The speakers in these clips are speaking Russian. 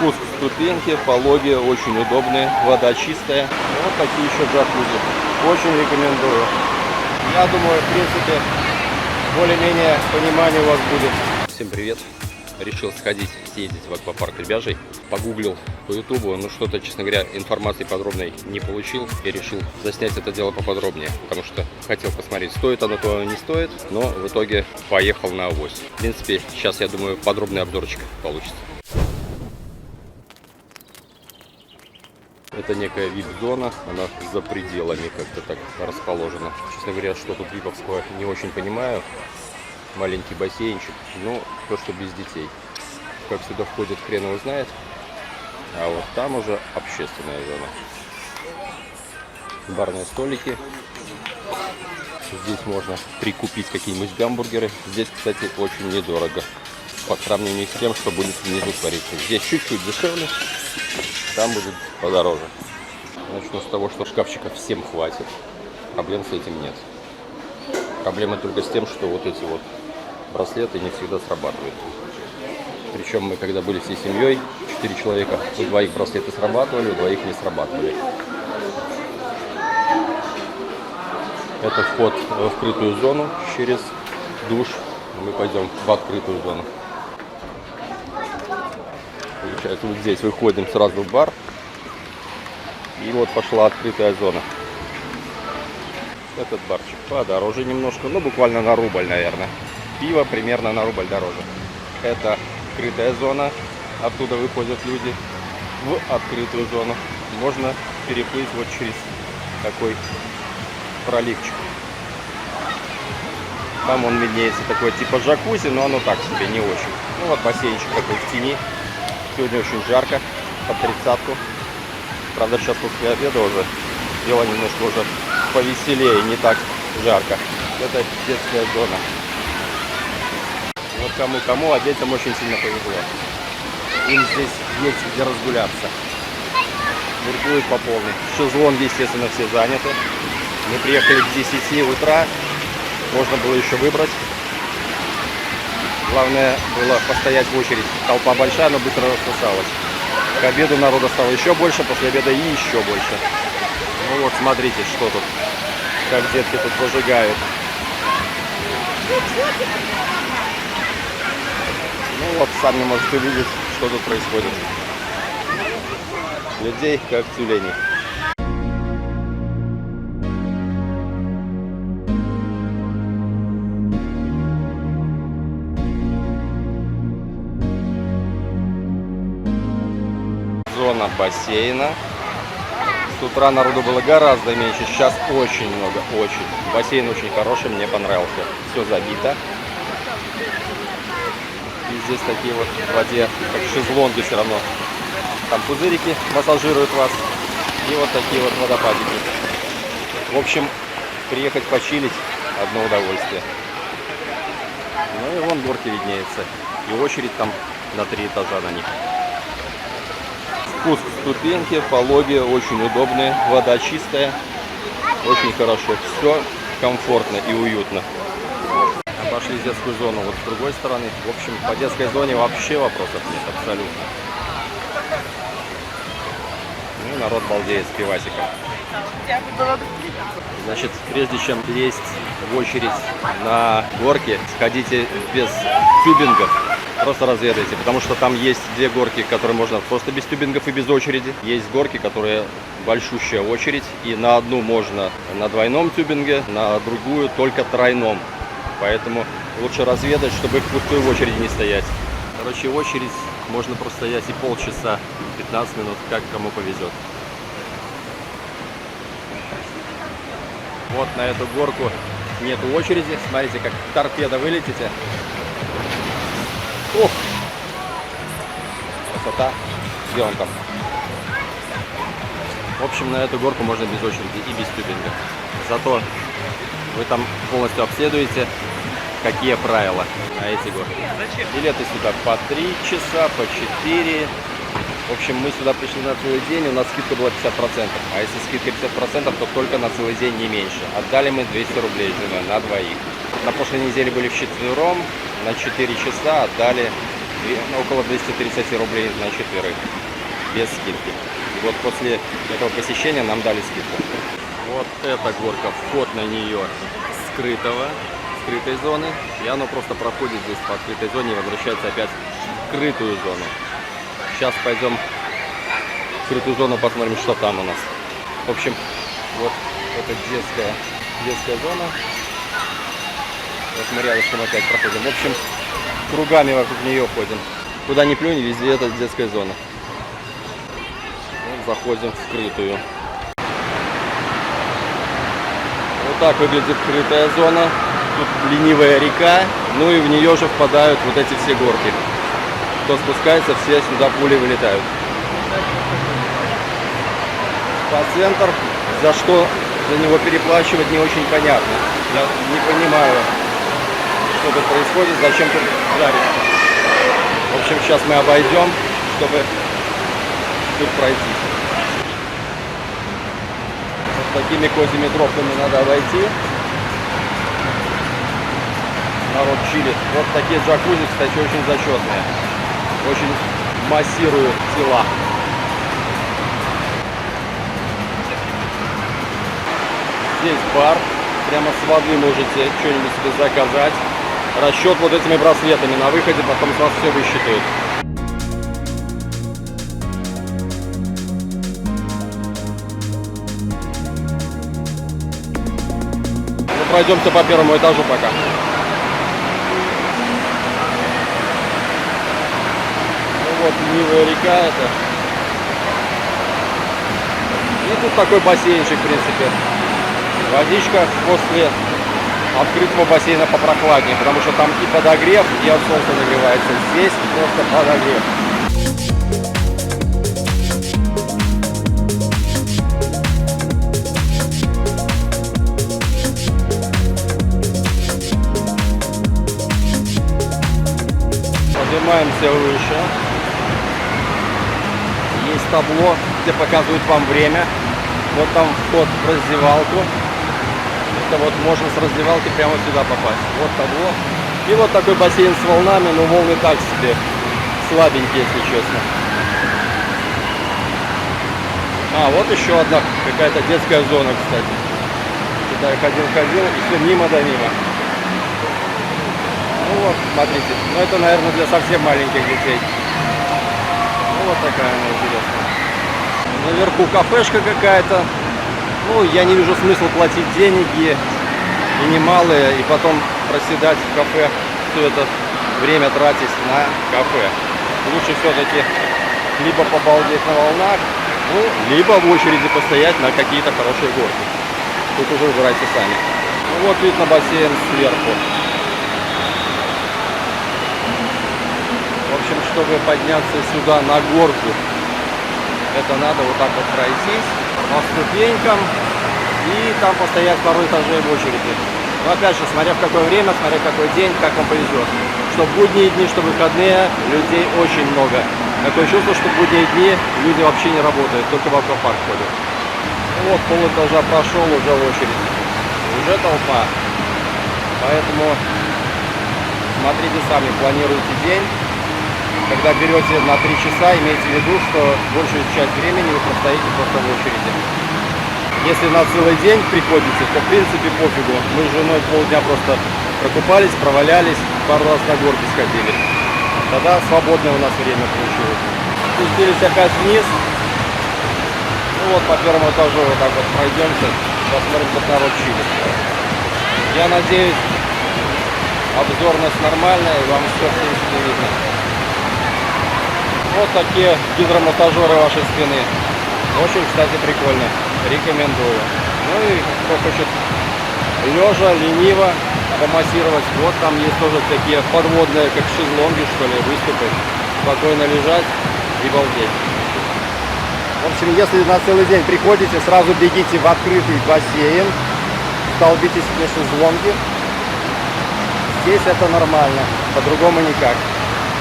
Спуск в ступеньки, пологие, очень удобные, вода чистая. Вот такие еще джакузи. Очень рекомендую. Я думаю, в принципе, более-менее понимание у вас будет. Всем привет. Решил сходить, съездить в аквапарк Ребяжий. Погуглил по ютубу, но что-то, честно говоря, информации подробной не получил. И решил заснять это дело поподробнее, потому что хотел посмотреть, стоит оно то, не стоит. Но в итоге поехал на авось. В принципе, сейчас, я думаю, подробный обзорчик получится. Это некая вип-зона, она за пределами как-то так расположена. Честно говоря, что тут виповского, не очень понимаю. Маленький бассейнчик, но то, что без детей. Как сюда входит, хрен его знает. А вот там уже общественная зона. Барные столики. Здесь можно прикупить какие-нибудь гамбургеры. Здесь, кстати, очень недорого. По сравнению с тем, что будет внизу твориться. Здесь чуть-чуть дешевле, там будет подороже. Начну с того, что шкафчиков всем хватит. Проблем с этим нет. Проблема только с тем, что вот эти вот браслеты не всегда срабатывают. Причем мы, когда были всей семьей, 4 человека, у двоих браслеты срабатывали, у двоих не срабатывали. Это вход в открытую зону через душ. Мы пойдем в открытую зону. Получается, вот здесь выходим сразу в бар. И вот пошла открытая зона. Этот барчик подороже немножко, ну буквально на рубль, наверное. Пиво примерно на рубль дороже. Это открытая зона, оттуда выходят люди в открытую зону. Можно переплыть вот через такой проливчик. Там он виднеется такой типа джакузи, но оно так себе, не очень. Ну вот бассейнчик такой в тени. Сегодня очень жарко, под 30-ку. Правда, сейчас после обеда уже дело немножко уже повеселее, не так жарко. Это детская зона. Вот кому-кому, а детям очень сильно повезло. Им здесь есть где разгуляться. Буркуют по полной. Шезлонги, естественно, все заняты. Мы приехали к 10 утра. Можно было еще выбрать. Главное было постоять в очередь. Толпа большая, но быстро рассосалась. К обеду народа стало еще больше, после обеда и еще больше. Ну вот, смотрите, что тут. Как детки тут зажигают. Ну вот, сами можете видеть, что тут происходит. Людей как тюленей. Зона бассейна. С утра народу было гораздо меньше, сейчас очень много, очень. Бассейн очень хороший, мне понравился. Все забито. И здесь такие вот в воде, как шезлонги все равно. Там пузырики массажируют вас. И вот такие вот водопадики. В общем, приехать почилить — одно удовольствие. Ну и вон горки виднеется. И очередь там на 3 этажа на них. Спуск в ступеньки, пологие, очень удобные, вода чистая, очень хорошо, все комфортно и уютно. Обошли детскую зону вот с другой стороны. В общем, по детской зоне вообще вопросов нет, абсолютно. Ну, народ балдеет с пивасиком. Значит, прежде чем лезть в очередь на горки, сходите без тюбингов. Просто разведайте, потому что там есть 2 горки, которые можно просто без тюбингов и без очереди. Есть горки, которые большущая очередь, и на одну можно на двойном тюбинге, на другую только тройном. Поэтому лучше разведать, чтобы в пустую очереди не стоять. Короче, очередь можно простоять и полчаса, 15 минут, как кому повезет. Вот на эту горку нету очереди. Смотрите, как торпеда вылетите. Ух! Красота. Где он там? В общем, на эту горку можно без очереди и без тюбинга. Зато вы там полностью обследуете, какие правила на эти горки. Билеты сюда по 3 часа, по 4. В общем, мы сюда пришли на целый день, у нас скидка была 50%. А если скидка 50%, то только на целый день, не меньше. Отдали мы 200 рублей на двоих. На прошлой неделе были вчетвером, на 4 часа отдали и около 230 рублей на четверых, без скидки. И вот после этого посещения нам дали скидку. Вот эта горка, вход на нее скрытой зоны, и оно просто проходит здесь по открытой зоне и возвращается опять в скрытую зону. Сейчас пойдем в скрытую зону, посмотрим, что там у нас. В общем, вот это детская зона. Вот мы рядышком опять проходим. В общем, кругами вокруг нее ходим. Куда ни плюнь, везде это детская зона. Вот заходим в скрытую. Вот так выглядит скрытая зона. Тут ленивая река, ну и в нее же впадают вот эти все горки. Кто спускается, все сюда пулей вылетают. По центр, за что за него переплачивать, не очень понятно. Я не понимаю, что тут происходит, зачем тут жарить. В общем, сейчас мы обойдем, чтобы тут пройти. Вот такими козьими тропками надо обойти. Народ чилит. Вот такие джакузи, кстати, очень зачетные. Очень массируют тела. Здесь бар. Прямо с воды можете что-нибудь себе заказать. Расчет вот этими браслетами на выходе, потом с вас все высчитают. Ну, пройдемся по первому этажу пока. Ну, вот ленивая река это. И тут такой бассейнчик, в принципе. Водичка после открытого бассейна попрохладнее, потому что там и подогрев, и от солнца нагревается. Здесь просто подогрев. Поднимаемся выше. Есть табло, где показывают вам время. Вот там вход в раздевалку. Это вот можно с раздевалки прямо сюда попасть. Вот табло. И вот такой бассейн с волнами, но волны так себе. Слабенькие, если честно. А, вот еще одна какая-то детская зона, кстати. Сюда я ходил, и все мимо да мимо. Ну вот, смотрите. Ну это, наверное, для совсем маленьких детей. Ну вот такая она интересная. Наверху кафешка какая-то. Ну, я не вижу смысла платить деньги, и немалые, и потом проседать в кафе, все это время тратить на кафе. Лучше все-таки либо побалдеть на волнах, ну, либо в очереди постоять на какие-то хорошие горки. Тут уже выбирайте сами. Ну, вот видно бассейн сверху. В общем, чтобы подняться сюда на горку, это надо вот так вот пройтись по ступенькам и там постоять пару этажей в очереди. Но опять же, смотря в какое время, смотря в какой день, как вам повезет. Что в будние дни, что выходные, людей очень много. Такое чувство, что в будние дни люди вообще не работают, только в аквапарк ходят. Ну вот, полэтажа прошел, уже в очередь. Уже толпа. Поэтому смотрите сами, планируйте день. Когда берете на 3 часа, имейте в виду, что большую часть времени вы простоите просто в очереди. Если на целый день приходите, то в принципе пофигу. Мы с женой полдня просто прокупались, провалялись, пару раз на горки сходили. Тогда свободное у нас время получилось. Спустились опять вниз. Ну вот по первому этажу вот так вот пройдемся, посмотрим, как народ чилит. Я надеюсь, обзорность нормальная и вам все в принципе видно. Вот такие гидромассажеры вашей спины. Очень, кстати, прикольно. Рекомендую. Ну и кто хочет лежа, лениво помассировать. Вот там есть тоже такие подводные, как шезлонги, что ли, выступы. Спокойно лежать и балдеть. В общем, если на целый день приходите, сразу бегите в открытый бассейн. Столбитесь в шезлонги. Здесь это нормально. По-другому никак.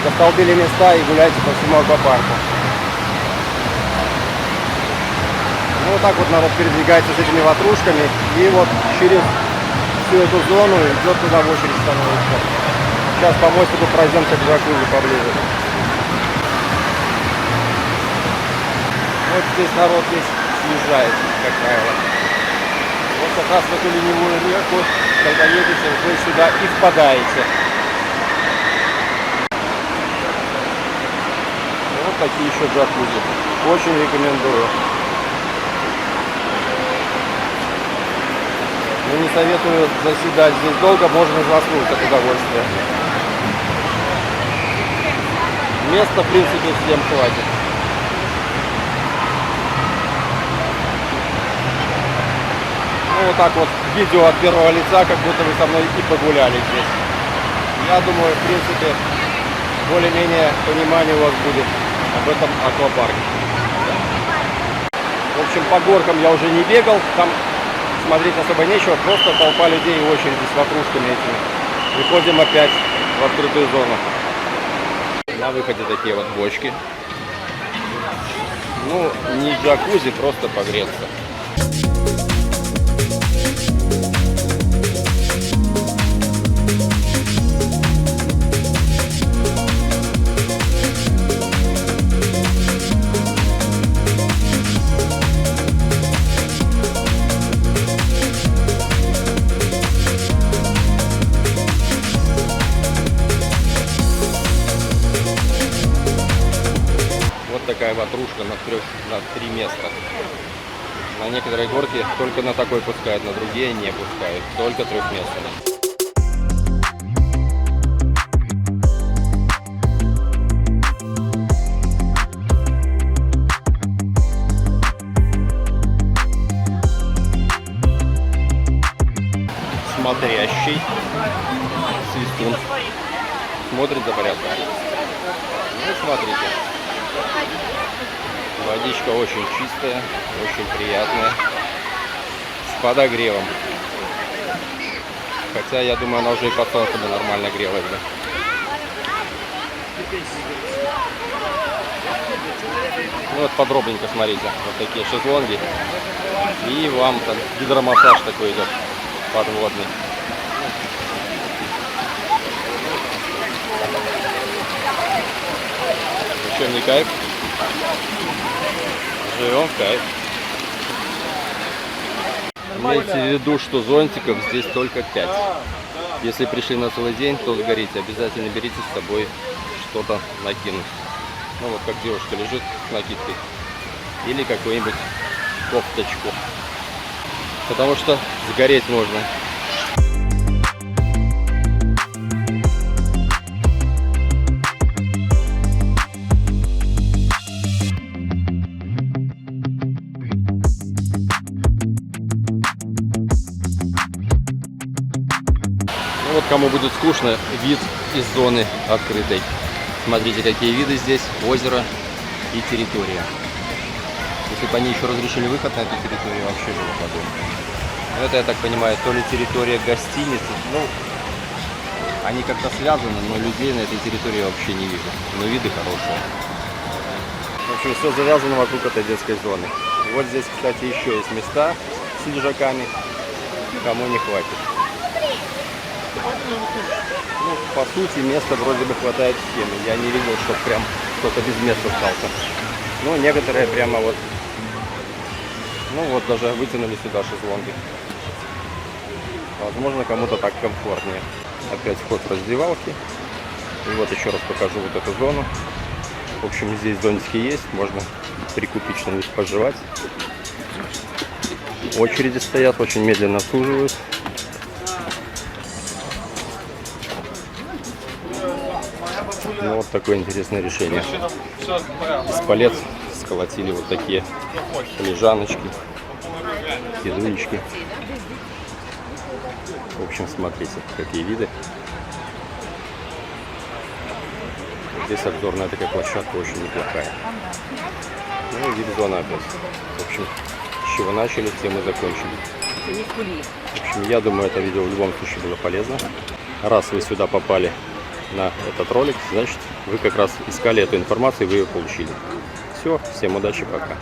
Застолбили места и гуляйте по всему аквапарку. Ну вот так вот народ передвигается с этими ватрушками. И вот через всю эту зону идет туда в очередь становится. Сейчас по мостику пройдемся к джакузи поближе. Вот здесь народ весь съезжает, как правило. Вот как раз в эту ленивую реку, когда едете, вы сюда и впадаете. Вот такие еще джакузи. Очень рекомендую. Но не советую заседать здесь долго, можно заснуть от удовольствия. Места, в принципе, всем хватит. Ну, вот так вот видео от первого лица, как будто вы со мной и погуляли здесь. Я думаю, в принципе, более-менее понимание у вас будет об этом аквапарке. В общем, по горкам я уже не бегал, там смотреть особо нечего, просто толпа людей и очереди с ватрушками этими. Выходим опять в открытую зону. На выходе такие вот бочки. Ну, не джакузи, просто погреться. Такая ватрушка на 3 места. На некоторые горки только на такой пускают, на другие не пускают. Только трехместные. Смотрящий свистун смотрит за порядком. Ну, смотрите. Водичка очень чистая, очень приятная, с подогревом. Хотя, я думаю, она уже и под солнцем нормально грелась, да? Ну вот подробненько смотрите, вот такие шезлонги. И вам там гидромассаж такой идет, подводный. Еще не кайф? Живем в кайф. Имейте в виду, что зонтиков здесь только 5. Если пришли на целый день, то сгорите. Обязательно берите с собой что-то накинуть. Ну вот как девушка лежит с накидкой. Или какую-нибудь кофточку. Потому что сгореть можно. Вот кому будет скучно, вид из зоны открытой. Смотрите, какие виды здесь, озеро и территория. Если бы они еще разрешили выход на эту территорию, вообще было подобно. Это, я так понимаю, то ли территория гостиницы. Ну, они как-то связаны, но людей на этой территории вообще не вижу. Но виды хорошие. В общем, все завязано вокруг этой детской зоны. Вот здесь, кстати, еще есть места с лежаками, кому не хватит. Ну, по сути, места вроде бы хватает всем. Я не видел, что прям кто-то без места остался. Ну, некоторые прямо вот, ну вот даже вытянули сюда шезлонги. Возможно, кому-то так комфортнее. Опять вход в раздевалки. И вот еще раз покажу вот эту зону. В общем, здесь зонтики есть, можно прикупить что-нибудь пожевать. Очереди стоят, очень медленно суживают. Ну, вот такое интересное решение. Из палет сколотили вот такие лежаночки, кидулечки. В общем, смотрите, какие виды. Здесь обзорная такая площадка очень неплохая. Ну и вип-зона опять. В общем, с чего начали, тем и закончили. В общем, я думаю, это видео в любом случае было полезно. Раз вы сюда попали на этот ролик, значит, вы как раз искали эту информацию и вы ее получили. Все, всем удачи, пока.